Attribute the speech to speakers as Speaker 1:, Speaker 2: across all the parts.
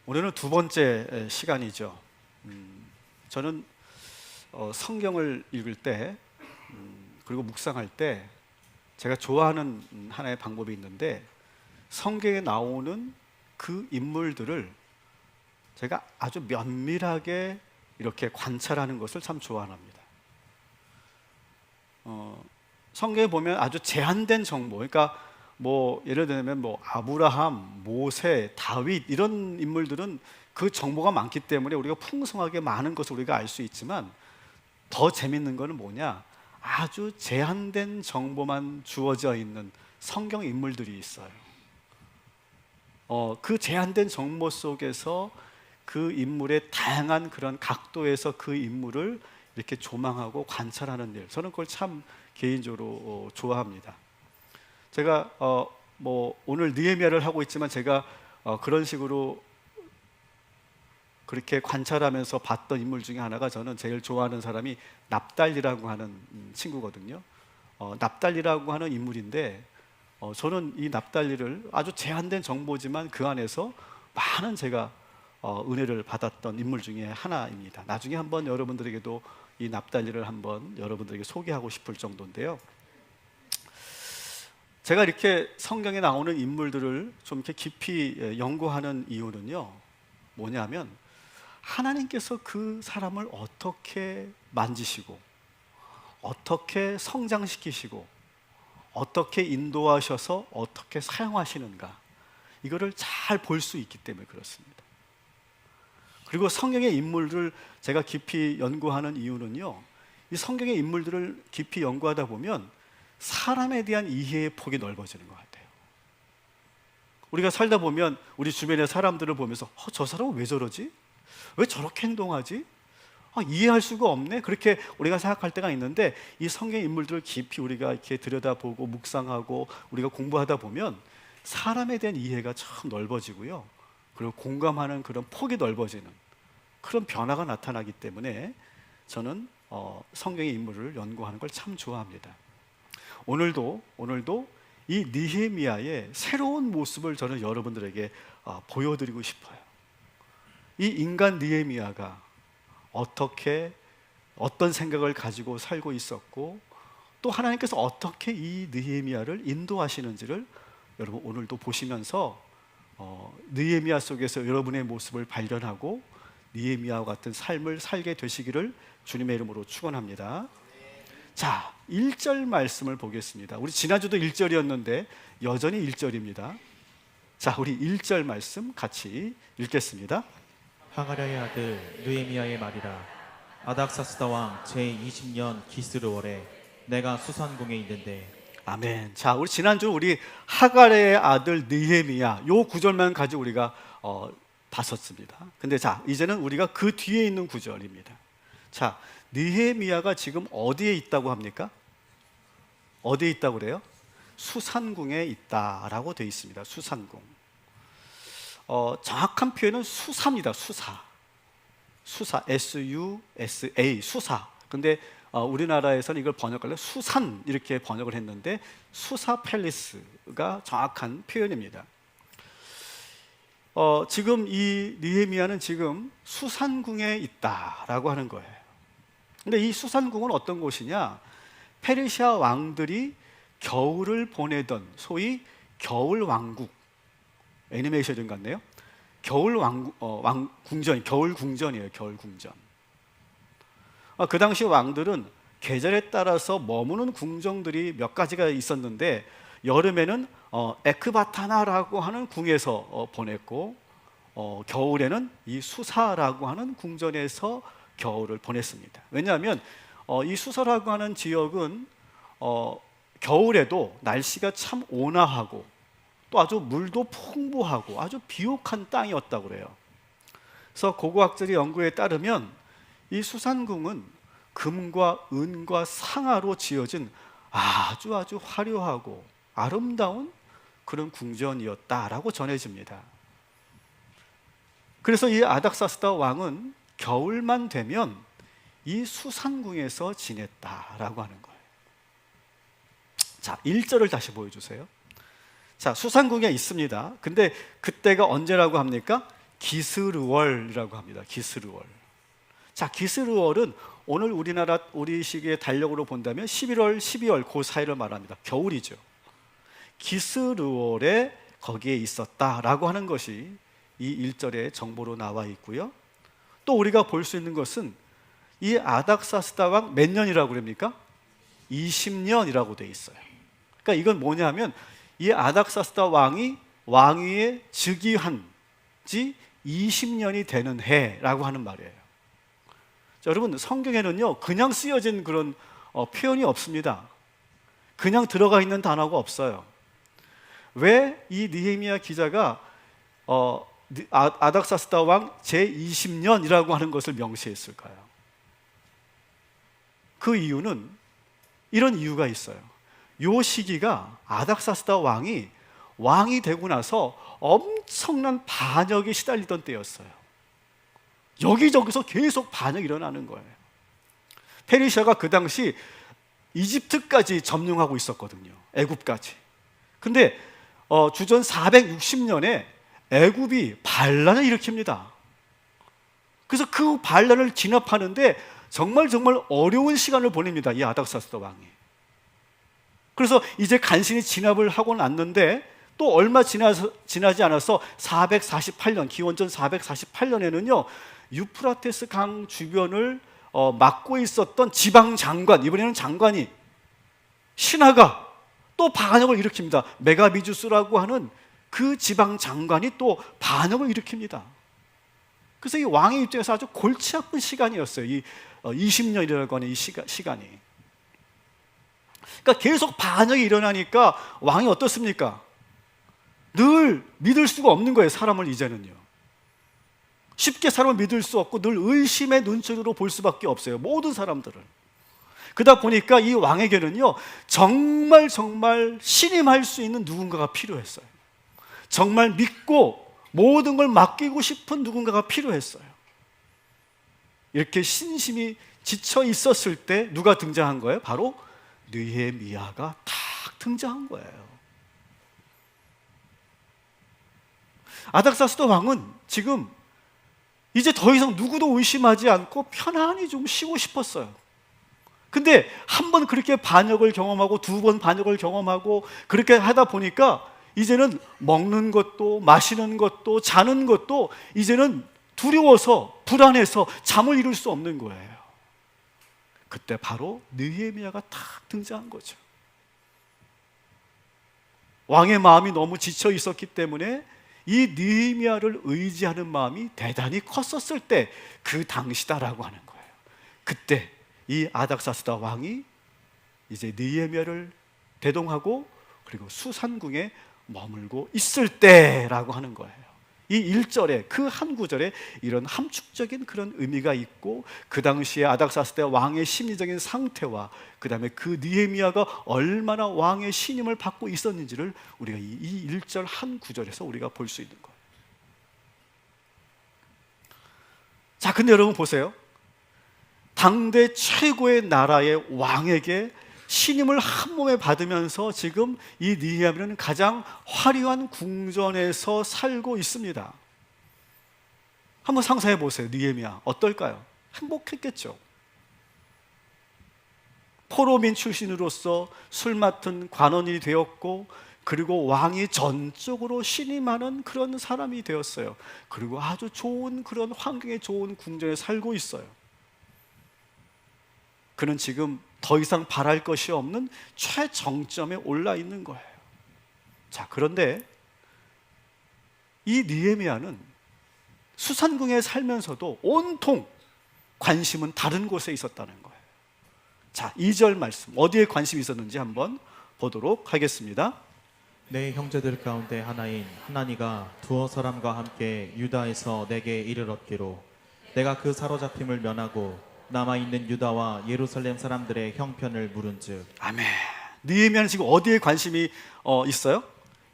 Speaker 1: 오늘은 두 번째 시간이죠. 저는 성경을 읽을 때 그리고 묵상할 때 제가 좋아하는 하나의 방법이 있는데, 성경에 나오는 그 인물들을 제가 아주 면밀하게 이렇게 관찰하는 것을 참 좋아합니다. 성경에 보면 아주 제한된 정보, 그러니까 예를 들면 아브라함, 모세, 다윗 이런 인물들은 그 정보가 많기 때문에 우리가 풍성하게 많은 것을 우리가 알 수 있지만, 더 재밌는 것은 뭐냐? 아주 제한된 정보만 주어져 있는 성경 인물들이 있어요. 그 제한된 정보 속에서 그 인물의 다양한 그런 각도에서 그 인물을 이렇게 조망하고 관찰하는 일, 저는 그걸 참 개인적으로 좋아합니다. 제가 오늘 느헤미야를 하고 있지만 제가 그런 식으로 그렇게 관찰하면서 봤던 인물 중에 하나가, 저는 제일 좋아하는 사람이 납달리라고 하는 친구거든요. 납달리라고 하는 인물인데, 저는 이 납달리를 아주 제한된 정보지만 그 안에서 많은 제가 은혜를 받았던 인물 중에 하나입니다. 나중에 한번 여러분들에게도 이 납달리를 한번 여러분들에게 소개하고 싶을 정도인데요. 제가 이렇게 성경에 나오는 인물들을 좀 이렇게 깊이 연구하는 이유는요, 뭐냐면 하나님께서 그 사람을 어떻게 만지시고 어떻게 성장시키시고 어떻게 인도하셔서 어떻게 사용하시는가, 이거를 잘 볼 수 있기 때문에 그렇습니다. 그리고 성경의 인물들을 제가 깊이 연구하는 이유는요, 이 성경의 인물들을 깊이 연구하다 보면 사람에 대한 이해의 폭이 넓어지는 것 같아요. 우리가 살다 보면 우리 주변의 사람들을 보면서 저 사람은 왜 저러지? 왜 저렇게 행동하지? 이해할 수가 없네? 그렇게 우리가 생각할 때가 있는데, 이 성경 인물들을 깊이 우리가 이렇게 들여다보고 묵상하고 우리가 공부하다 보면 사람에 대한 이해가 참 넓어지고요, 그리고 공감하는 그런 폭이 넓어지는 그런 변화가 나타나기 때문에 저는 성경의 인물을 연구하는 걸 참 좋아합니다. 오늘도 이 느헤미야의 새로운 모습을 저는 여러분들에게 보여드리고 싶어요. 이 인간 느헤미야가 어떤 생각을 가지고 살고 있었고, 또 하나님께서 어떻게 이 느헤미야를 인도하시는지를 여러분 오늘도 보시면서 느헤미야 속에서 여러분의 모습을 발견하고 느헤미야와 같은 삶을 살게 되시기를 주님의 이름으로 축원합니다. 자, 1절 말씀을 보겠습니다. 우리 지난주도 1절이었는데 여전히 1절입니다. 자, 우리 1절 말씀 같이 읽겠습니다.
Speaker 2: 하가랴의 아들 느헤미야의 말이라. 아닥사스다 왕 제20년 기스르월에 내가 수산궁에 있는데.
Speaker 1: 아멘. 자, 우리 지난주 우리 하가랴의 아들 느헤미야 요 구절만 가지고 우리가 봤었습니다. 근데 자, 이제는 우리가 그 뒤에 있는 구절입니다. 자, 느헤미야가 지금 어디에 있다고 합니까? 어디에 있다고 그래요? 수산궁에 있다라고 되어 있습니다. 수산궁. 정확한 표현은 수사입니다. 수사, S-U-S-A, 수사. 근데 우리나라에서는 이걸 번역할 때 수산 이렇게 번역을 했는데, 수사 팰리스가 정확한 표현입니다. 지금 이 느헤미야는 지금 수산궁에 있다라고 하는 거예요. 근데 이 수산궁은 어떤 곳이냐? 페르시아 왕들이 겨울을 보내던 소위 겨울 왕국, 애니메이션 같네요. 겨울 궁전, 겨울 궁전이에요. 겨울 궁전. 그 당시 왕들은 계절에 따라서 머무는 궁정들이 몇 가지가 있었는데, 여름에는 에크바타나라고 하는 궁에서 보냈고, 겨울에는 이 수사라고 하는 궁전에서 겨울을 보냈습니다. 왜냐하면 이 수사라고 하는 지역은 겨울에도 날씨가 참 온화하고 또 아주 물도 풍부하고 아주 비옥한 땅이었다고 그래요. 그래서 고고학자의 연구에 따르면 이 수산궁은 금과 은과 상아로 지어진 아주 화려하고 아름다운 그런 궁전이었다라고 전해집니다. 그래서 이 아닥사스다 왕은 겨울만 되면 이 수산궁에서 지냈다라고 하는 거예요. 자, 1절을 다시 보여주세요. 자, 수산궁에 있습니다. 근데 그때가 언제라고 합니까? 기스르월이라고 합니다. 기스르월. 자, 기스르월은 오늘 우리 시기의 달력으로 본다면 11월, 12월 그 사이를 말합니다. 겨울이죠. 기스르월에 거기에 있었다라고 하는 것이 이 1절의 정보로 나와 있고요. 또 우리가 볼 수 있는 것은 이 아닥사스다 왕 몇 년이라고 그럽니까? 20년이라고 돼 있어요. 그러니까 이건 뭐냐면 이 아닥사스다 왕이 왕위에 즉위한 지 20년이 되는 해라고 하는 말이에요. 자, 여러분, 성경에는요 그냥 쓰여진 그런 표현이 없습니다. 그냥 들어가 있는 단어가 없어요. 왜 이 느헤미야 기자가 아닥사스다 왕 제20년이라고 하는 것을 명시했을까요? 그 이유는 이런 이유가 있어요. 요 시기가 아닥사스다 왕이 되고 나서 엄청난 반역에 시달리던 때였어요. 여기저기서 계속 반역이 일어나는 거예요. 페르시아가 그 당시 이집트까지 점령하고 있었거든요. 애굽까지. 근데 주전 460년에 애굽이 반란을 일으킵니다. 그래서 그 반란을 진압하는데 정말 어려운 시간을 보냅니다. 이 아닥사스다 왕이. 그래서 이제 간신히 진압을 하고 났는데 또 얼마 지나지 않아서 448년, 기원전 448년에는요 유프라테스 강 주변을 맡고 있었던 지방 장관, 이번에는 장관이 신하가 또 반역을 일으킵니다. 메가비주스라고 하는 그 지방 장관이 또 반역을 일으킵니다. 그래서 이 왕의 입장에서 아주 골치 아픈 시간이었어요. 이 20년이라고 하는 이 시간이. 그러니까 계속 반역이 일어나니까 왕이 어떻습니까? 늘 믿을 수가 없는 거예요. 사람을 이제는요. 쉽게 사람을 믿을 수 없고 늘 의심의 눈초리로 볼 수밖에 없어요. 모든 사람들을. 그러다 보니까 이 왕에게는요 정말 신임할 수 있는 누군가가 필요했어요. 정말 믿고 모든 걸 맡기고 싶은 누군가가 필요했어요. 이렇게 신심이 지쳐 있었을 때 누가 등장한 거예요? 바로 느헤미야가 탁 등장한 거예요. 아닥사스다 왕은 지금 이제 더 이상 누구도 의심하지 않고 편안히 좀 쉬고 싶었어요. 근데 한 번 그렇게 반역을 경험하고 두 번 반역을 경험하고 그렇게 하다 보니까 이제는 먹는 것도 마시는 것도 자는 것도 이제는 두려워서 불안해서 잠을 이룰 수 없는 거예요. 그때 바로 느헤미야가 탁 등장한 거죠. 왕의 마음이 너무 지쳐 있었기 때문에 이 느헤미야를 의지하는 마음이 대단히 컸었을 때 그 당시다라고 하는 거예요. 그때 이 아닥사스다 왕이 이제 느헤미야를 대동하고 그리고 수산궁에 머물고 있을 때라고 하는 거예요. 이 1절에 그 한 구절에 이런 함축적인 그런 의미가 있고 그 당시에 아닥사스다 왕의 심리적인 상태와 그 다음에 그 느헤미야가 얼마나 왕의 신임을 받고 있었는지를 우리가 이 1절 한 구절에서 우리가 볼 수 있는 거예요. 자, 근데 여러분 보세요. 당대 최고의 나라의 왕에게 신임을 한 몸에 받으면서 지금 이 느헤미야는 가장 화려한 궁전에서 살고 있습니다. 한번 상상해 보세요. 느헤미야 어떨까요? 행복했겠죠. 포로민 출신으로서 술 맡은 관원이 되었고 그리고 왕이 전적으로 신임하는 그런 사람이 되었어요. 그리고 아주 좋은 그런 환경에 좋은 궁전에 살고 있어요. 그는 지금 더 이상 바랄 것이 없는 최정점에 올라 있는 거예요. 자, 그런데 이 느헤미야는 수산궁에 살면서도 온통 관심은 다른 곳에 있었다는 거예요. 자, 2절 말씀 어디에 관심이 있었는지 한번 보도록 하겠습니다.
Speaker 2: 내 형제들 가운데 하나인 하나니가 두어 사람과 함께 유다에서 내게 이르렀기로 내가 그 사로잡힘을 면하고 남아있는 유다와 예루살렘 사람들의 형편을 물은즉.
Speaker 1: 아멘. 느헤미야는 지금 어디에 관심이 있어요?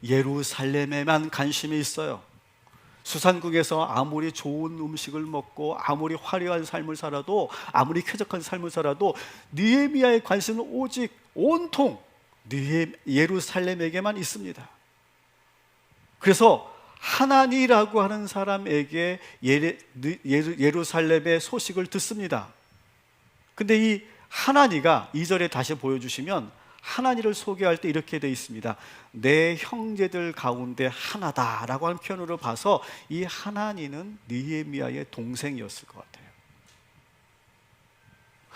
Speaker 1: 예루살렘에만 관심이 있어요. 수산국에서 아무리 좋은 음식을 먹고 아무리 화려한 삶을 살아도 아무리 쾌적한 삶을 살아도 느헤미야의 관심은 오직 온통 예루살렘에게만 있습니다. 그래서 하나니라고 하는 사람에게 예루살렘의 소식을 듣습니다. 근데 이 하나니가 2절에 다시 보여주시면 하나니를 소개할 때 이렇게 되어 있습니다. 내 형제들 가운데 하나다라고 하는 표현으로 봐서 이 하나니는 느헤미야의 동생이었을 것 같아요.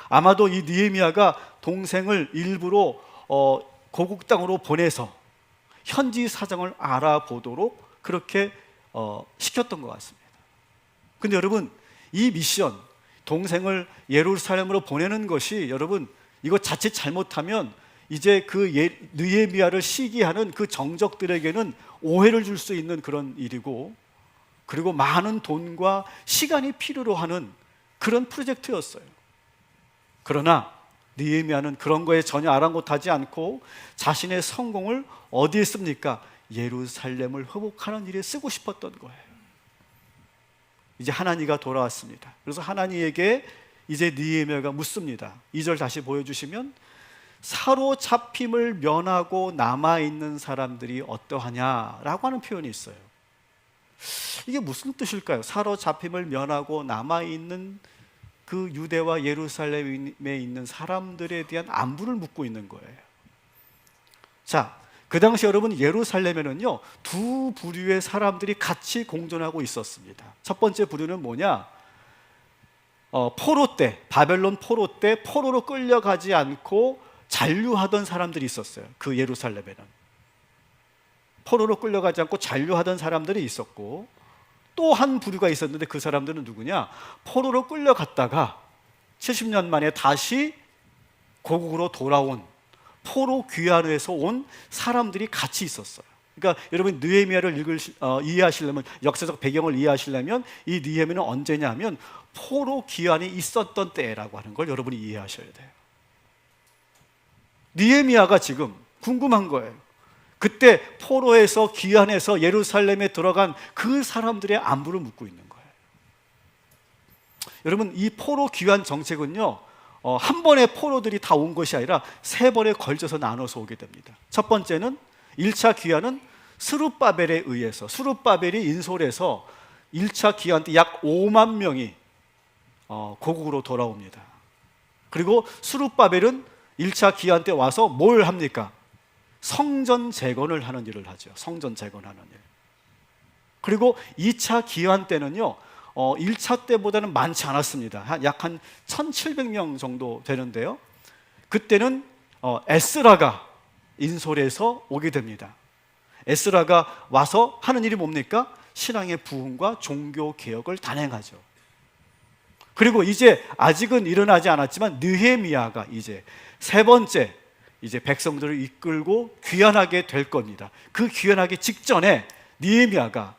Speaker 1: 아마도 이 느헤미야가 동생을 일부러 고국 땅으로 보내서 현지 사정을 알아보도록 그렇게 시켰던 것 같습니다. 근데 여러분, 이 미션, 동생을 예루살렘으로 보내는 것이 여러분, 이거 자칫 잘못하면 이제 그 느헤미야를 시기하는 그 정적들에게는 오해를 줄 수 있는 그런 일이고, 그리고 많은 돈과 시간이 필요로 하는 그런 프로젝트였어요. 그러나 느헤미야는 그런 거에 전혀 아랑곳하지 않고 자신의 성공을 어디에 씁니까? 예루살렘을 회복하는 일에 쓰고 싶었던 거예요. 이제 하나니가 돌아왔습니다. 그래서 하나니에게 이제 느헤미야가 묻습니다. 2절 다시 보여주시면 사로잡힘을 면하고 남아있는 사람들이 어떠하냐라고 하는 표현이 있어요. 이게 무슨 뜻일까요? 사로잡힘을 면하고 남아있는 그 유대와 예루살렘에 있는 사람들에 대한 안부를 묻고 있는 거예요. 자, 그 당시 여러분 예루살렘에는요 두 부류의 사람들이 같이 공존하고 있었습니다. 첫 번째 부류는 뭐냐? 포로 때, 바벨론 포로 때 포로로 끌려가지 않고 잔류하던 사람들이 있었어요. 그 예루살렘에는 포로로 끌려가지 않고 잔류하던 사람들이 있었고, 또 한 부류가 있었는데 그 사람들은 누구냐? 포로로 끌려갔다가 70년 만에 다시 고국으로 돌아온 포로 귀환에서 온 사람들이 같이 있었어요. 그러니까 여러분 느헤미야를 이해하시려면, 역사적 배경을 이해하시려면 이 느헤미야는 언제냐면 포로 귀환이 있었던 때라고 하는 걸 여러분이 이해하셔야 돼요. 느헤미야가 지금 궁금한 거예요. 그때 포로에서 귀환해서 예루살렘에 들어간 그 사람들의 안부를 묻고 있는 거예요. 여러분, 이 포로 귀환 정책은요 한 번에 포로들이 다 온 것이 아니라 세 번에 걸쳐서 나눠서 오게 됩니다. 첫 번째는 1차 귀환은 스룹바벨에 의해서, 스룹바벨이 인솔해서 1차 귀환 때 약 5만 명이 고국으로 돌아옵니다. 그리고 스룹바벨은 1차 귀환 때 와서 뭘 합니까? 성전 재건을 하는 일을 하죠. 성전 재건하는 일. 그리고 2차 귀환 때는요 1차 때보다는 많지 않았습니다. 약 한 1700명 정도 되는데요, 그때는 에스라가 인솔해서 오게 됩니다. 에스라가 와서 하는 일이 뭡니까? 신앙의 부흥과 종교 개혁을 단행하죠. 그리고 이제 아직은 일어나지 않았지만 느헤미야가 이제 세 번째 이제 백성들을 이끌고 귀환하게 될 겁니다. 그 귀환하기 직전에 느헤미야가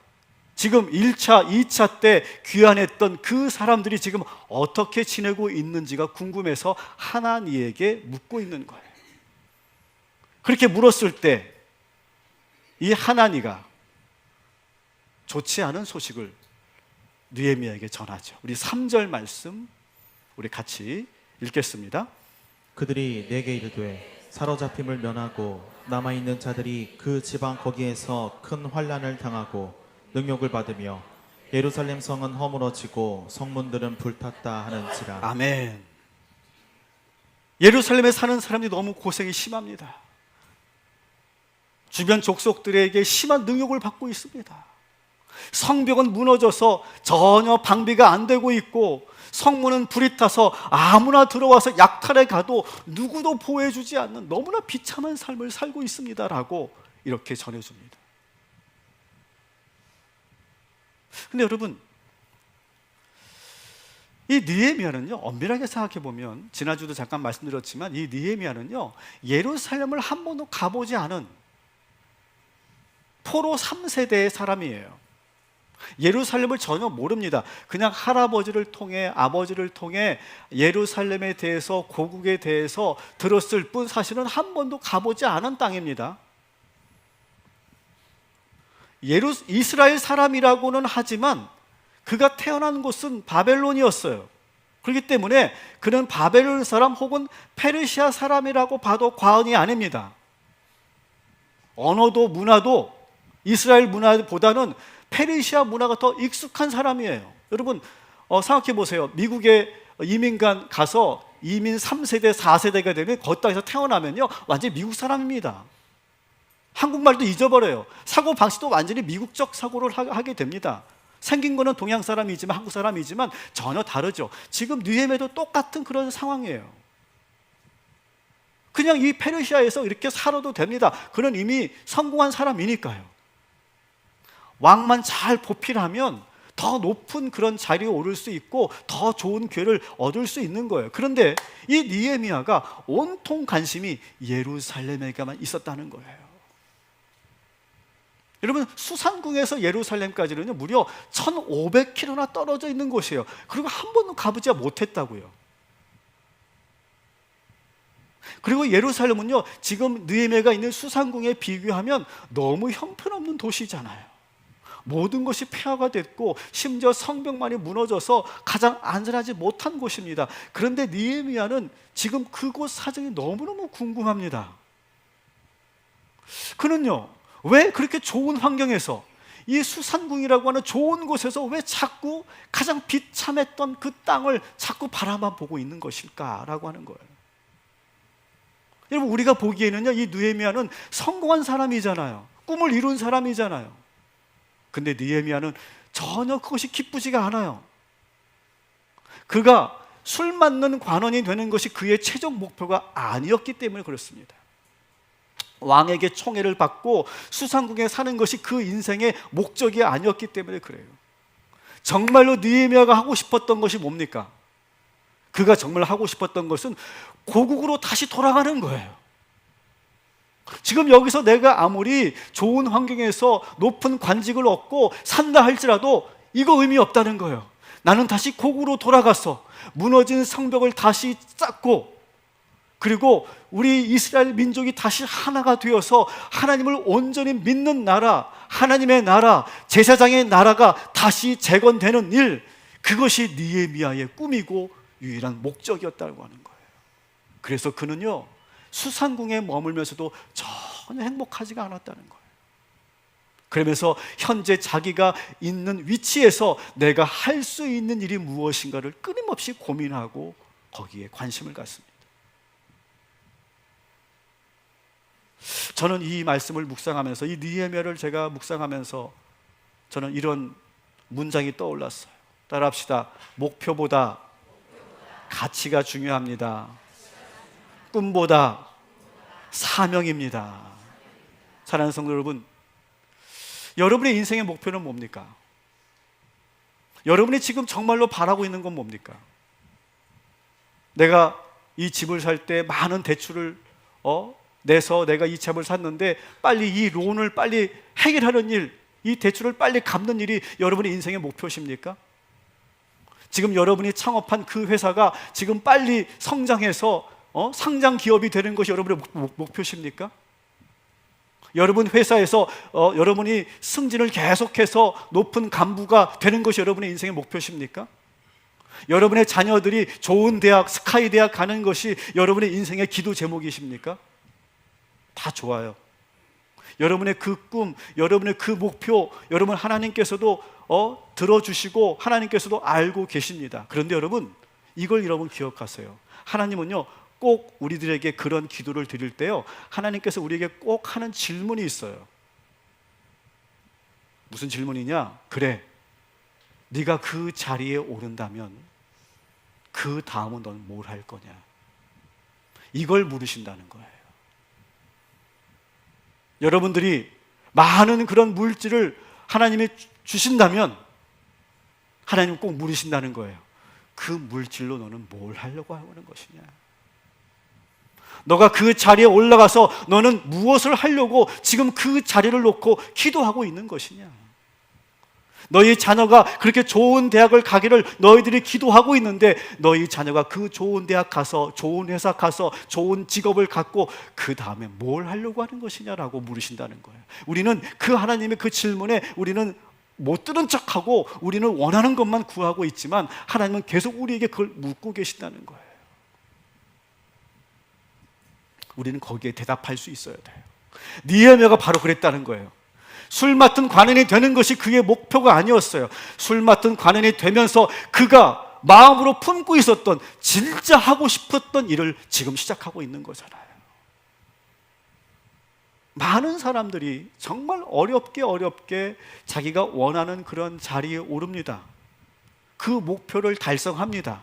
Speaker 1: 지금 1차, 2차 때 귀환했던 그 사람들이 지금 어떻게 지내고 있는지가 궁금해서 하나니에게 묻고 있는 거예요. 그렇게 물었을 때 이 하나니가 좋지 않은 소식을 느헤미야에게 전하죠. 우리 3절 말씀 우리 같이 읽겠습니다.
Speaker 2: 그들이 내게 이르되 사로잡힘을 면하고 남아있는 자들이 그 지방 거기에서 큰 환난을 당하고 능욕을 받으며 예루살렘 성은 허물어지고 성문들은 불탔다 하는지라.
Speaker 1: 아멘. 예루살렘에 사는 사람들이 너무 고생이 심합니다. 주변 족속들에게 심한 능욕을 받고 있습니다. 성벽은 무너져서 전혀 방비가 안 되고 있고, 성문은 불이 타서 아무나 들어와서 약탈해 가도 누구도 보호해주지 않는 너무나 비참한 삶을 살고 있습니다라고 이렇게 전해줍니다. 근데 여러분, 이 느헤미야는요 엄밀하게 생각해 보면, 지난주도 잠깐 말씀드렸지만 이 느헤미야는요 예루살렘을 한 번도 가보지 않은 포로 3세대의 사람이에요. 예루살렘을 전혀 모릅니다. 그냥 할아버지를 통해, 아버지를 통해 예루살렘에 대해서, 고국에 대해서 들었을 뿐 사실은 한 번도 가보지 않은 땅입니다. 이스라엘 사람이라고는 하지만 그가 태어난 곳은 바벨론이었어요. 그렇기 때문에 그는 바벨론 사람 혹은 페르시아 사람이라고 봐도 과언이 아닙니다. 언어도 문화도 이스라엘 문화보다는 페르시아 문화가 더 익숙한 사람이에요. 여러분 생각해 보세요. 미국에 이민간 가서 이민 3세대, 4세대가 되면 거기 땅에서 태어나면요 완전히 미국 사람입니다. 한국말도 잊어버려요. 사고 방식도 완전히 미국적 사고를 하게 됩니다. 생긴 거는 동양 사람이지만 한국 사람이지만 전혀 다르죠. 지금 느헤미야도 똑같은 그런 상황이에요. 그냥 이 페르시아에서 이렇게 살아도 됩니다. 그는 이미 성공한 사람이니까요. 왕만 잘 보필하면 더 높은 그런 자리에 오를 수 있고 더 좋은 기회를 얻을 수 있는 거예요. 그런데 이 느헤미야가 온통 관심이 예루살렘에게만 있었다는 거예요. 여러분 수산궁에서 예루살렘까지는요 무려 1500km나 떨어져 있는 곳이에요. 그리고 한 번도 가보지 못했다고요. 그리고 예루살렘은요 지금 느헤미야가 있는 수산궁에 비교하면 너무 형편없는 도시잖아요. 모든 것이 폐허가 됐고 심지어 성벽만이 무너져서 가장 안전하지 못한 곳입니다. 그런데 느헤미야는 지금 그곳 사정이 너무너무 궁금합니다. 그는요 왜 그렇게 좋은 환경에서 이 수산궁이라고 하는 좋은 곳에서 왜 자꾸 가장 비참했던 그 땅을 자꾸 바라만 보고 있는 것일까라고 하는 거예요. 여러분 우리가 보기에는요 이 느헤미야는 성공한 사람이잖아요. 꿈을 이룬 사람이잖아요. 근데 느헤미야는 전혀 그것이 기쁘지가 않아요. 그가 술 맞는 관원이 되는 것이 그의 최종 목표가 아니었기 때문에 그렇습니다. 왕에게 총애를 받고 수산궁에 사는 것이 그 인생의 목적이 아니었기 때문에 그래요. 정말로 느헤미야가 하고 싶었던 것이 뭡니까? 그가 정말 하고 싶었던 것은 고국으로 다시 돌아가는 거예요. 지금 여기서 내가 아무리 좋은 환경에서 높은 관직을 얻고 산다 할지라도 이거 의미 없다는 거예요. 나는 다시 고국으로 돌아가서 무너진 성벽을 다시 쌓고 그리고 우리 이스라엘 민족이 다시 하나가 되어서 하나님을 온전히 믿는 나라, 하나님의 나라, 제사장의 나라가 다시 재건되는 일, 그것이 느헤미야의 꿈이고 유일한 목적이었다고 하는 거예요. 그래서 그는요 수산궁에 머물면서도 전혀 행복하지가 않았다는 거예요. 그러면서 현재 자기가 있는 위치에서 내가 할 수 있는 일이 무엇인가를 끊임없이 고민하고 거기에 관심을 갖습니다. 저는 이 말씀을 묵상하면서 이 느헤미야를 제가 묵상하면서 저는 이런 문장이 떠올랐어요. 따라합시다. 목표보다 가치가 중요합니다. 꿈보다 사명입니다. 사랑하는 성도 여러분, 여러분의 인생의 목표는 뭡니까? 여러분이 지금 정말로 바라고 있는 건 뭡니까? 내가 이 집을 살 때 많은 대출을 내서 내가 이 집을 샀는데 빨리 이 론을 빨리 해결하는 일, 이 대출을 빨리 갚는 일이 여러분의 인생의 목표십니까? 지금 여러분이 창업한 그 회사가 지금 빨리 성장해서 상장 기업이 되는 것이 여러분의 목표십니까? 여러분 회사에서 여러분이 승진을 계속해서 높은 간부가 되는 것이 여러분의 인생의 목표십니까? 여러분의 자녀들이 좋은 대학, 스카이 대학 가는 것이 여러분의 인생의 기도 제목이십니까? 다 좋아요. 여러분의 그 꿈, 여러분의 그 목표, 여러분 하나님께서도 들어주시고 하나님께서도 알고 계십니다. 그런데 여러분, 이걸 여러분 기억하세요. 하나님은요 꼭 우리들에게 그런 기도를 드릴 때요 하나님께서 우리에게 꼭 하는 질문이 있어요. 무슨 질문이냐? 그래, 네가 그 자리에 오른다면 그 다음은 넌 뭘 할 거냐? 이걸 물으신다는 거예요. 여러분들이 많은 그런 물질을 하나님이 주신다면 하나님 꼭 물으신다는 거예요. 그 물질로 너는 뭘 하려고 하는 것이냐? 너가 그 자리에 올라가서 너는 무엇을 하려고 지금 그 자리를 놓고 기도하고 있는 것이냐? 너희 자녀가 그렇게 좋은 대학을 가기를 너희들이 기도하고 있는데 너희 자녀가 그 좋은 대학 가서 좋은 회사 가서 좋은 직업을 갖고 그 다음에 뭘 하려고 하는 것이냐라고 물으신다는 거예요. 우리는 그 하나님의 그 질문에 우리는 못 들은 척하고 우리는 원하는 것만 구하고 있지만 하나님은 계속 우리에게 그걸 묻고 계신다는 거예요. 우리는 거기에 대답할 수 있어야 돼요. 느헤미야가 바로 그랬다는 거예요. 술 맡은 관원이 되는 것이 그의 목표가 아니었어요. 술 맡은 관원이 되면서 그가 마음으로 품고 있었던 진짜 하고 싶었던 일을 지금 시작하고 있는 거잖아요. 많은 사람들이 정말 어렵게 자기가 원하는 그런 자리에 오릅니다. 그 목표를 달성합니다.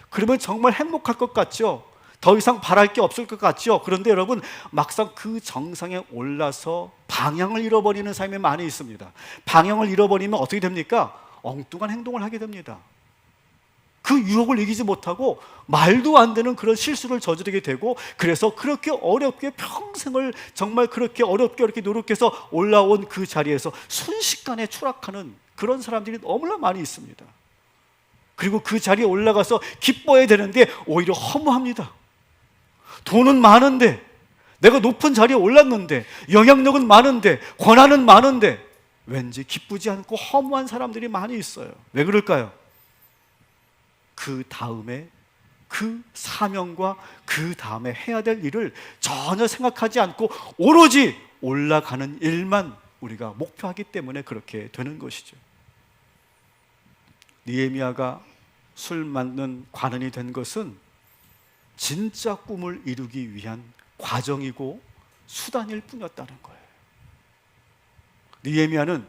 Speaker 1: 그러면 정말 행복할 것 같죠? 더 이상 바랄 게 없을 것 같죠? 그런데 여러분, 막상 그 정상에 올라서 방향을 잃어버리는 삶이 많이 있습니다. 방향을 잃어버리면 어떻게 됩니까? 엉뚱한 행동을 하게 됩니다. 그 유혹을 이기지 못하고 말도 안 되는 그런 실수를 저지르게 되고, 그래서 그렇게 어렵게 평생을 정말 그렇게 어렵게 노력해서 올라온 그 자리에서 순식간에 추락하는 그런 사람들이 너무나 많이 있습니다. 그리고 그 자리에 올라가서 기뻐해야 되는데 오히려 허무합니다. 돈은 많은데, 내가 높은 자리에 올랐는데, 영향력은 많은데, 권한은 많은데 왠지 기쁘지 않고 허무한 사람들이 많이 있어요. 왜 그럴까요? 그 다음에 그 사명과 그 다음에 해야 될 일을 전혀 생각하지 않고 오로지 올라가는 일만 우리가 목표하기 때문에 그렇게 되는 것이죠. 느헤미야가 술 맞는 관원이 된 것은 진짜 꿈을 이루기 위한 과정이고 수단일 뿐이었다는 거예요. 느헤미야는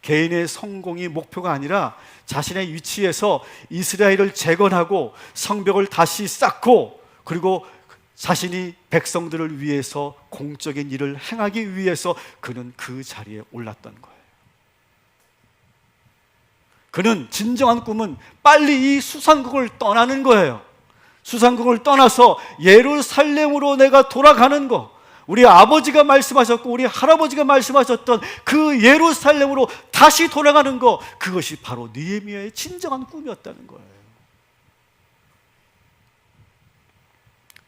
Speaker 1: 개인의 성공이 목표가 아니라 자신의 위치에서 이스라엘을 재건하고 성벽을 다시 쌓고, 그리고 자신이 백성들을 위해서 공적인 일을 행하기 위해서 그는 그 자리에 올랐던 거예요. 그는 진정한 꿈은 빨리 이 수상국을 떠나는 거예요. 수상국을 떠나서 예루살렘으로 내가 돌아가는 거, 우리 아버지가 말씀하셨고 우리 할아버지가 말씀하셨던 그 예루살렘으로 다시 돌아가는 거, 그것이 바로 느헤미야의 진정한 꿈이었다는 거예요.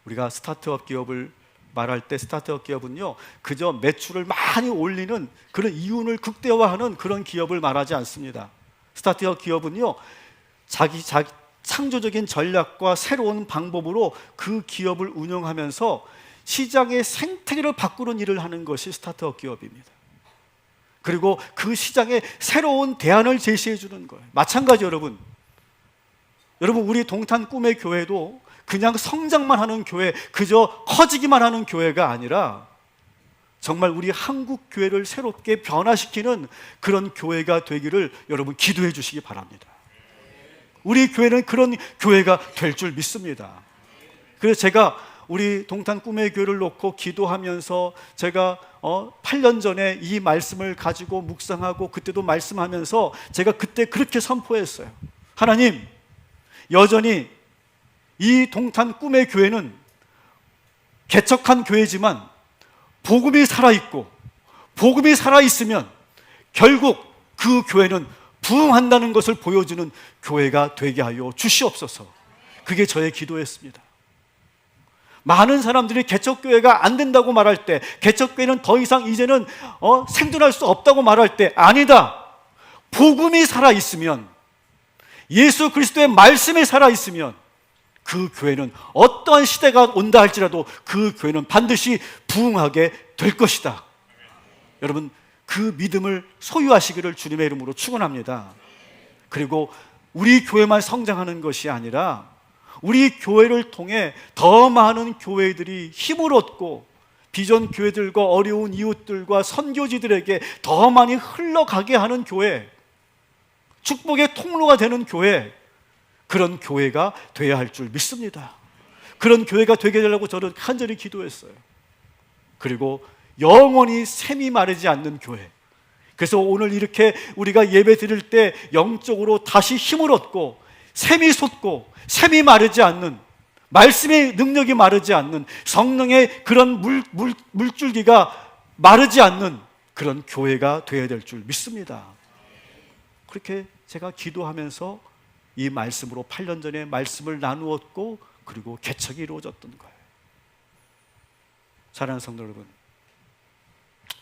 Speaker 1: 우리가 스타트업 기업을 말할 때 스타트업 기업은요, 그저 매출을 많이 올리는 그런 이윤을 극대화하는 그런 기업을 말하지 않습니다. 스타트업 기업은요, 자기 창조적인 전략과 새로운 방법으로 그 기업을 운영하면서 시장의 생태계를 바꾸는 일을 하는 것이 스타트업 기업입니다. 그리고 그 시장에 새로운 대안을 제시해 주는 거예요. 마찬가지 여러분, 우리 동탄 꿈의 교회도 그냥 성장만 하는 교회, 그저 커지기만 하는 교회가 아니라 정말 우리 한국 교회를 새롭게 변화시키는 그런 교회가 되기를 여러분 기도해 주시기 바랍니다. 우리 교회는 그런 교회가 될 줄 믿습니다. 그래서 제가 우리 동탄 꿈의 교회를 놓고 기도하면서 제가 8년 전에 이 말씀을 가지고 묵상하고 그때도 말씀하면서 제가 그때 그렇게 선포했어요. 하나님, 여전히 이 동탄 꿈의 교회는 개척한 교회지만 복음이 살아있고, 복음이 살아있으면 결국 그 교회는 부흥한다는 것을 보여주는 교회가 되게 하여 주시옵소서. 그게 저의 기도였습니다. 많은 사람들이 개척교회가 안 된다고 말할 때, 개척교회는 더 이상 이제는 생존할 수 없다고 말할 때, 아니다, 복음이 살아있으면, 예수 그리스도의 말씀이 살아있으면 그 교회는 어떠한 시대가 온다 할지라도 그 교회는 반드시 부흥하게 될 것이다. 여러분, 그 믿음을 소유하시기를 주님의 이름으로 축원합니다. 그리고 우리 교회만 성장하는 것이 아니라 우리 교회를 통해 더 많은 교회들이 힘을 얻고 비전 교회들과 어려운 이웃들과 선교지들에게 더 많이 흘러가게 하는 교회, 축복의 통로가 되는 교회, 그런 교회가 돼야 할 줄 믿습니다. 그런 교회가 되게 되려고 저는 간절히 기도했어요. 그리고 영원히 샘이 마르지 않는 교회. 그래서 오늘 이렇게 우리가 예배 드릴 때 영적으로 다시 힘을 얻고 샘이 솟고 샘이 마르지 않는, 말씀의 능력이 마르지 않는, 성령의 그런 물줄기가 마르지 않는 그런 교회가 되어야 될 줄 믿습니다. 그렇게 제가 기도하면서 이 말씀으로 8년 전에 말씀을 나누었고, 그리고 개척이 이루어졌던 거예요. 사랑하는 성도 여러분,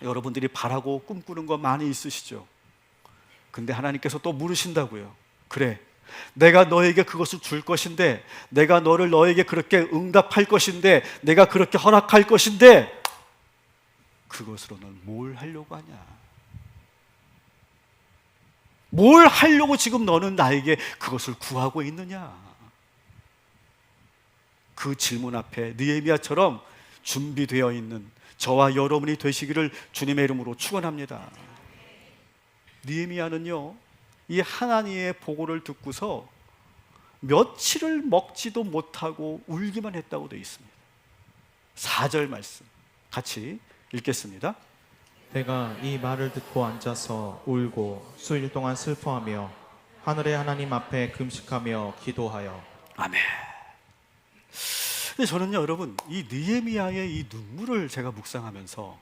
Speaker 1: 여러분들이 바라고 꿈꾸는 거 많이 있으시죠? 근데 하나님께서 또 물으신다고요. 그래, 내가 너에게 그것을 줄 것인데, 내가 너에게 그렇게 응답할 것인데, 내가 그렇게 허락할 것인데, 그것으로는 뭘 하려고 하냐? 뭘 하려고 지금 너는 나에게 그것을 구하고 있느냐? 그 질문 앞에 느헤미야처럼 준비되어 있는 저와 여러분이 되시기를 주님의 이름으로 축원합니다. 느헤미야는요, 이 하나님의 보고를 듣고서 며칠을 먹지도 못하고 울기만 했다고 되어 있습니다. 4절 말씀 같이 읽겠습니다.
Speaker 2: 내가 이 말을 듣고 앉아서 울고 수일 동안 슬퍼하며 하늘의 하나님 앞에 금식하며 기도하여.
Speaker 1: 아멘. 근데 저는요, 여러분, 이 느헤미야의 이 눈물을 제가 묵상하면서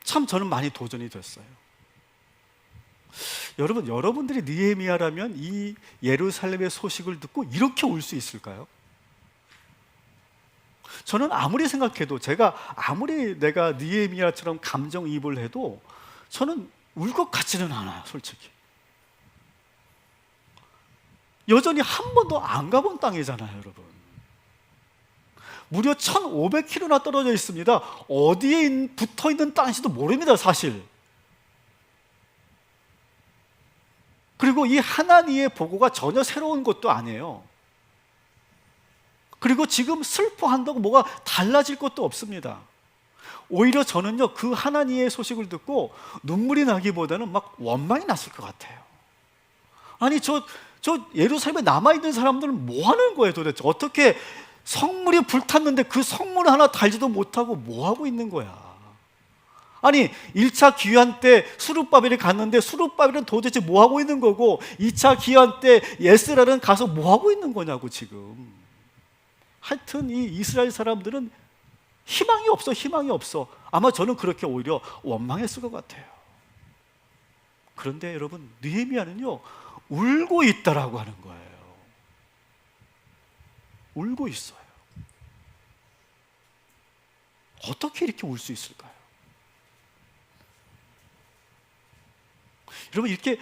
Speaker 1: 참 저는 많이 도전이 됐어요. 여러분, 여러분들이 느헤미야라면 이 예루살렘의 소식을 듣고 이렇게 울 수 있을까요? 저는 아무리 생각해도, 제가 아무리 내가 느헤미야처럼 감정이입을 해도 저는 울 것 같지는 않아요, 솔직히. 여전히 한 번도 안 가본 땅이잖아요, 여러분. 무려 1,500km나 떨어져 있습니다. 어디에 붙어 있는 땅인지도 모릅니다, 사실. 그리고 이 하나님의 보고가 전혀 새로운 것도 아니에요. 그리고 지금 슬퍼한다고 뭐가 달라질 것도 없습니다. 오히려 저는요, 그 하나님의 소식을 듣고 눈물이 나기보다는 막 원망이 났을 것 같아요. 아니, 저 예루살렘에 남아있는 사람들은 뭐 하는 거예요, 도대체? 어떻게 성물이 불탔는데 그 성물 하나 달지도 못하고 뭐 하고 있는 거야? 아니, 1차 귀환 때 수룹바벨이 갔는데 수룹바벨은 도대체 뭐 하고 있는 거고, 2차 귀환 때 에스라는 가서 뭐 하고 있는 거냐고 지금. 하여튼 이 이스라엘 사람들은 희망이 없어, 희망이 없어. 아마 저는 그렇게 오히려 원망했을 것 같아요. 그런데 여러분, 느헤미야는요, 울고 있다라고 하는 거예요. 울고 있어요. 어떻게 이렇게 울 수 있을까요? 여러분, 이렇게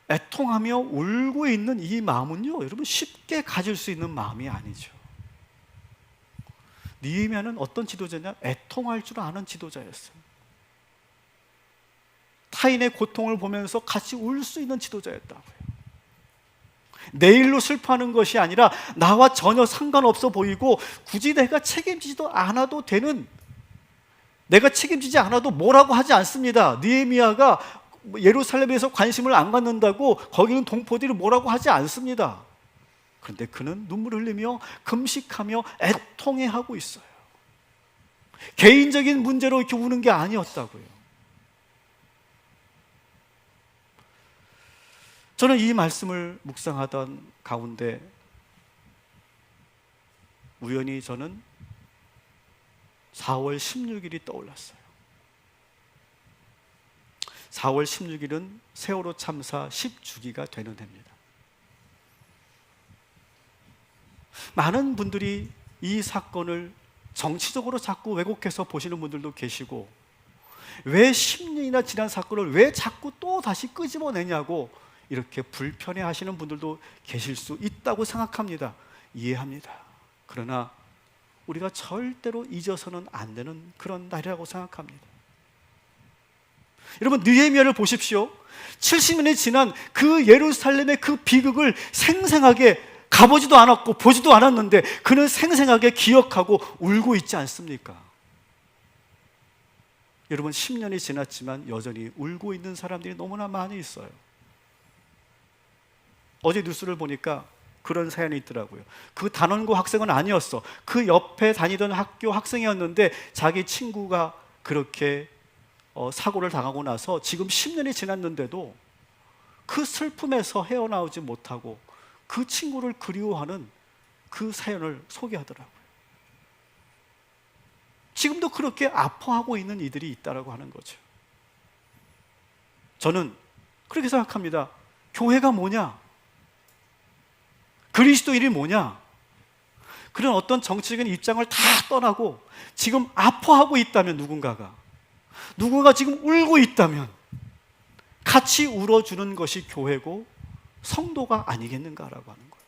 Speaker 1: 애통하며 울고 있는 이 마음은요, 여러분 쉽게 가질 수 있는 마음이 아니죠. 느헤미야는 어떤 지도자냐? 애통할 줄 아는 지도자였어요. 타인의 고통을 보면서 같이 울 수 있는 지도자였다고요. 내일로 슬퍼하는 것이 아니라 나와 전혀 상관없어 보이고 굳이 내가 책임지지도 않아도 되는, 내가 책임지지 않아도 뭐라고 하지 않습니다. 느헤미야가 예루살렘에서 관심을 안 갖는다고 거기는 동포들이 뭐라고 하지 않습니다. 그런데 그는 눈물을 흘리며 금식하며 애통해하고 있어요. 개인적인 문제로 이렇게 우는 게 아니었다고요. 저는 이 말씀을 묵상하던 가운데 우연히 저는 4월 16일이 떠올랐어요. 4월 16일은 세월호 참사 10주기가 되는 해입니다. 많은 분들이 이 사건을 정치적으로 자꾸 왜곡해서 보시는 분들도 계시고, 왜 10년이나 지난 사건을 왜 자꾸 또 다시 끄집어내냐고 이렇게 불편해 하시는 분들도 계실 수 있다고 생각합니다. 이해합니다. 그러나 우리가 절대로 잊어서는 안 되는 그런 날이라고 생각합니다. 여러분, 느헤미야를 보십시오. 70년이 지난 그 예루살렘의 그 비극을 생생하게 가보지도 않았고 보지도 않았는데 그는 생생하게 기억하고 울고 있지 않습니까? 여러분, 10년이 지났지만 여전히 울고 있는 사람들이 너무나 많이 있어요. 어제 뉴스를 보니까 그런 사연이 있더라고요. 그 단원고 학생은 아니었어. 그 옆에 다니던 학교 학생이었는데 자기 친구가 그렇게 사고를 당하고 나서 지금 10년이 지났는데도 그 슬픔에서 헤어나오지 못하고 그 친구를 그리워하는 그 사연을 소개하더라고요. 지금도 그렇게 아파하고 있는 이들이 있다라고 하는 거죠. 저는 그렇게 생각합니다. 교회가 뭐냐? 그리스도인이 뭐냐? 그런 어떤 정치적인 입장을 다 떠나고 지금 아파하고 있다면, 누군가 지금 울고 있다면 같이 울어주는 것이 교회고 성도가 아니겠는가라고 하는 거예요.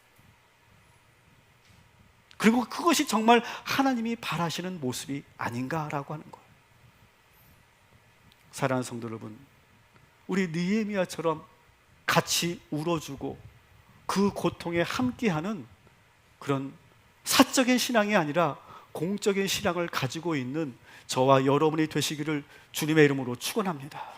Speaker 1: 그리고 그것이 정말 하나님이 바라시는 모습이 아닌가라고 하는 거예요. 사랑하는 성도 여러분, 우리 느헤미야처럼 같이 울어주고 그 고통에 함께하는 그런 사적인 신앙이 아니라 공적인 신앙을 가지고 있는 저와 여러분이 되시기를 주님의 이름으로 축원합니다.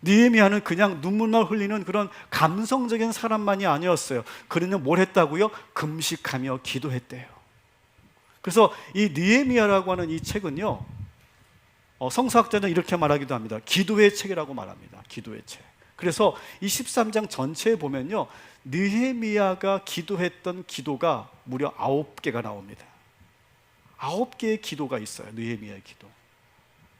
Speaker 1: 느헤미야는 그냥 눈물만 흘리는 그런 감성적인 사람만이 아니었어요. 그는 뭘 했다고요? 금식하며 기도했대요. 그래서 이 느헤미야라고 하는 이 책은요, 성서학자는 이렇게 말하기도 합니다. 기도의 책이라고 말합니다. 기도의 책. 그래서 이 13장 전체에 보면요, 느헤미야가 기도했던 기도가 무려 9개가 나옵니다. 9개의 기도가 있어요. 느헤미야의 기도.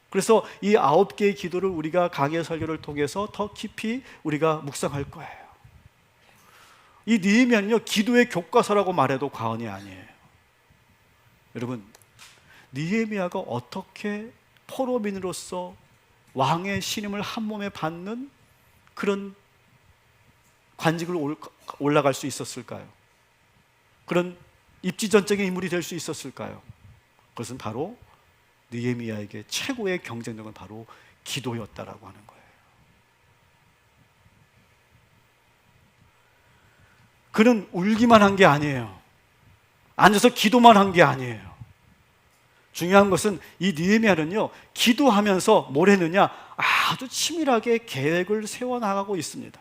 Speaker 1: 그래서 이 9개의 기도를 우리가 강해 설교를 통해서 더 깊이 우리가 묵상할 거예요. 이 느헤미야는요, 기도의 교과서라고 말해도 과언이 아니에요. 여러분, 느헤미야가 어떻게 포로민으로서 왕의 신임을 한 몸에 받는 그런 관직을 올라갈 수 있었을까요? 그런 입지전적인 인물이 될 수 있었을까요? 그것은 바로 느헤미야에게 최고의 경쟁력은 바로 기도였다라고 하는 거예요. 그는 울기만 한 게 아니에요. 앉아서 기도만 한 게 아니에요. 중요한 것은 이 느헤미야는요, 기도하면서 뭘 했느냐? 아주 치밀하게 계획을 세워나가고 있습니다.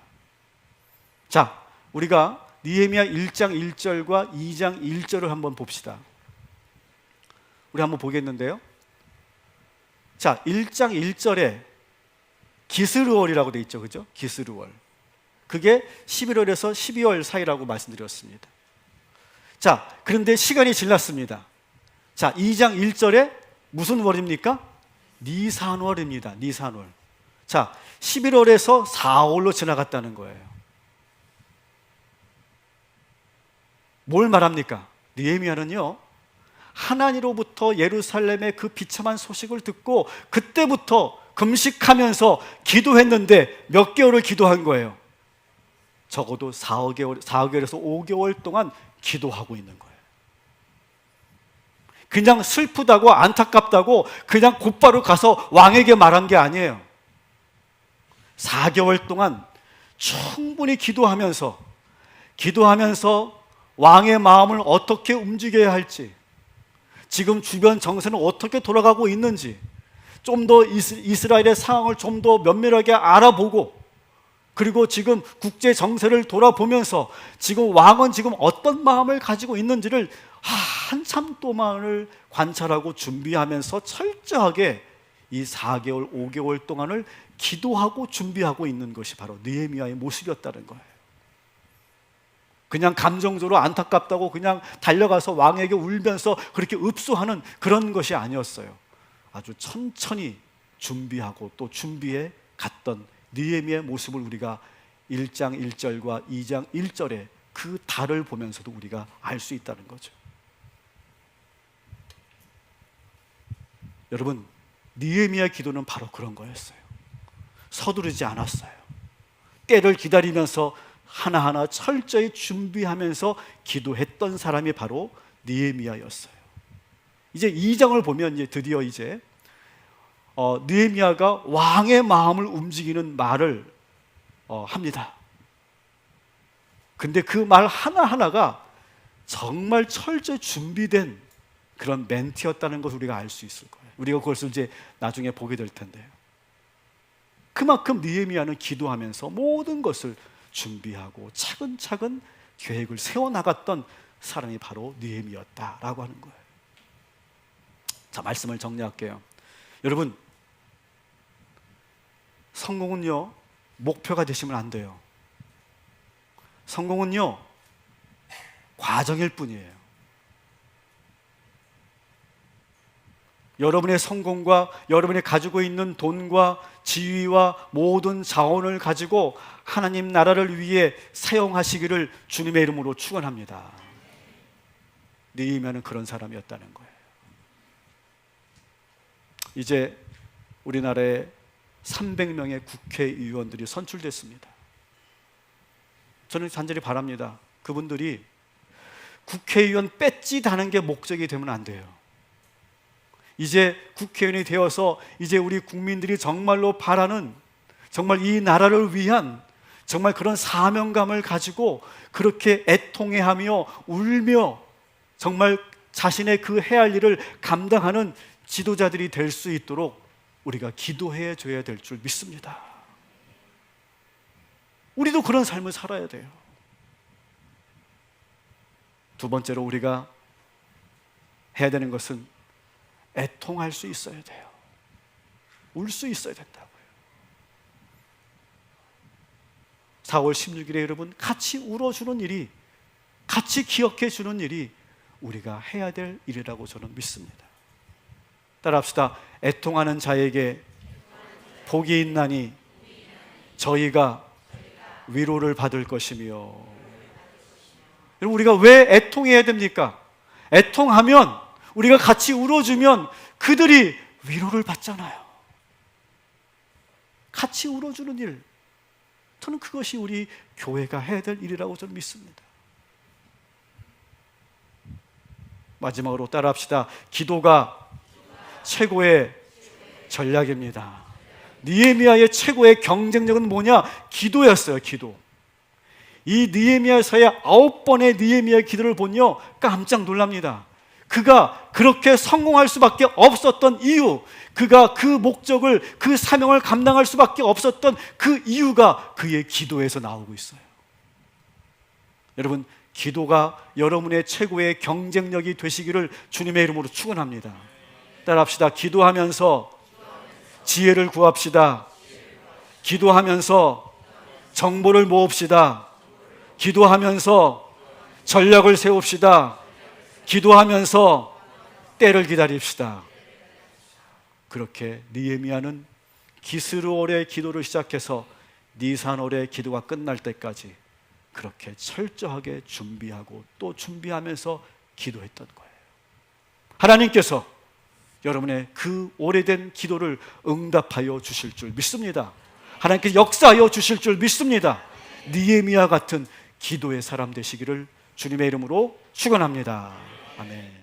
Speaker 1: 자, 우리가 느헤미야 1장 1절과 2장 1절을 한번 봅시다. 우리 한번 보겠는데요. 자, 1장 1절에 기스르월이라고 돼 있죠. 그죠? 기스르월. 그게 11월에서 12월 사이라고 말씀드렸습니다. 자, 그런데 시간이 지났습니다. 자, 2장 1절에 무슨 월입니까? 니산월입니다. 니산월. 자, 11월에서 4월로 지나갔다는 거예요. 뭘 말합니까? 느헤미야는요, 하나님으로부터 예루살렘의 그 비참한 소식을 듣고 그때부터 금식하면서 기도했는데 몇 개월을 기도한 거예요? 적어도 4개월에서 5개월 동안 기도하고 있는 거예요. 그냥 슬프다고 안타깝다고 그냥 곧바로 가서 왕에게 말한 게 아니에요. 4개월 동안 충분히 기도하면서 왕의 마음을 어떻게 움직여야 할지, 지금 주변 정세는 어떻게 돌아가고 있는지 좀 더 이스라엘의 상황을 좀 더 면밀하게 알아보고, 그리고 지금 국제 정세를 돌아보면서 지금 왕은 지금 어떤 마음을 가지고 있는지를 한참 동안을 관찰하고 준비하면서 철저하게 이 4개월, 5개월 동안을 기도하고 준비하고 있는 것이 바로 느헤미야의 모습이었다는 거예요. 그냥 감정적으로 안타깝다고 그냥 달려가서 왕에게 울면서 그렇게 읍소하는 그런 것이 아니었어요. 아주 천천히 준비하고 또 준비해 갔던 느헤미야의 모습을 우리가 1장 1절과 2장 1절에 그 달을 보면서도 우리가 알 수 있다는 거죠. 여러분, 느헤미야 기도는 바로 그런 거였어요. 서두르지 않았어요. 때를 기다리면서 하나하나 철저히 준비하면서 기도했던 사람이 바로 느헤미야였어요. 이제 2장을 보면 이제 드디어 느헤미야가 왕의 마음을 움직이는 말을 합니다. 근데 그 말 하나하나가 정말 철저히 준비된 그런 멘트였다는 것을 우리가 알 수 있을 거예요. 우리가 그것을 이제 나중에 보게 될 텐데요. 그만큼 느헤미야는 기도하면서 모든 것을 준비하고 차근차근 계획을 세워나갔던 사람이 바로 느헤미야였다라고 하는 거예요. 자, 말씀을 정리할게요. 여러분, 성공은요, 목표가 되시면 안 돼요. 성공은요, 과정일 뿐이에요. 여러분의 성공과 여러분이 가지고 있는 돈과 지위와 모든 자원을 가지고 하나님 나라를 위해 사용하시기를 주님의 이름으로 축원합니다. 느헤미야는 그런 사람이었다는 거예요. 이제 우리나라에 300명의 국회의원들이 선출됐습니다. 저는 간절히 바랍니다. 그분들이 국회의원 배지 다는 게 목적이 되면 안 돼요. 이제 국회의원이 되어서 이제 우리 국민들이 정말로 바라는, 정말 이 나라를 위한 정말 그런 사명감을 가지고 그렇게 애통해하며 울며 정말 자신의 그 해야 할 일을 감당하는 지도자들이 될 수 있도록 우리가 기도해 줘야 될 줄 믿습니다. 우리도 그런 삶을 살아야 돼요. 두 번째로 우리가 해야 되는 것은 애통할 수 있어야 돼요. 울 수 있어야 된다고요. 4월 16일에 여러분 같이 울어주는 일이, 같이 기억해 주는 일이 우리가 해야 될 일이라고 저는 믿습니다. 따라합시다. 애통하는 자에게 복이 있나니 저희가 위로를 받을 것이며. 여러분, 우리가 왜 애통해야 됩니까? 애통하면, 우리가 같이 울어주면 그들이 위로를 받잖아요. 같이 울어주는 일, 저는 그것이 우리 교회가 해야 될 일이라고 저는 믿습니다. 마지막으로 따라합시다. 기도가 최고의 전략입니다. 느헤미야의 최고의 경쟁력은 뭐냐? 기도였어요. 기도. 이 느헤미야서의 9번의 느헤미야의 기도를 보면요, 깜짝 놀랍니다. 그가 그렇게 성공할 수밖에 없었던 이유, 그가 그 목적을, 그 사명을 감당할 수밖에 없었던 그 이유가 그의 기도에서 나오고 있어요. 여러분, 기도가 여러분의 최고의 경쟁력이 되시기를 주님의 이름으로 축원합니다. 따라합시다. 기도하면서 지혜를 구합시다. 기도하면서 정보를 모읍시다. 기도하면서 전략을 세웁시다. 기도하면서 때를 기다립시다. 그렇게 느헤미야는 기스루월의 기도를 시작해서 니산월의 기도가 끝날 때까지 그렇게 철저하게 준비하고 또 준비하면서 기도했던 거예요. 하나님께서 여러분의 그 오래된 기도를 응답하여 주실 줄 믿습니다. 하나님께서 역사하여 주실 줄 믿습니다. 느헤미야 같은 기도의 사람 되시기를 주님의 이름으로 축원합니다. 아멘.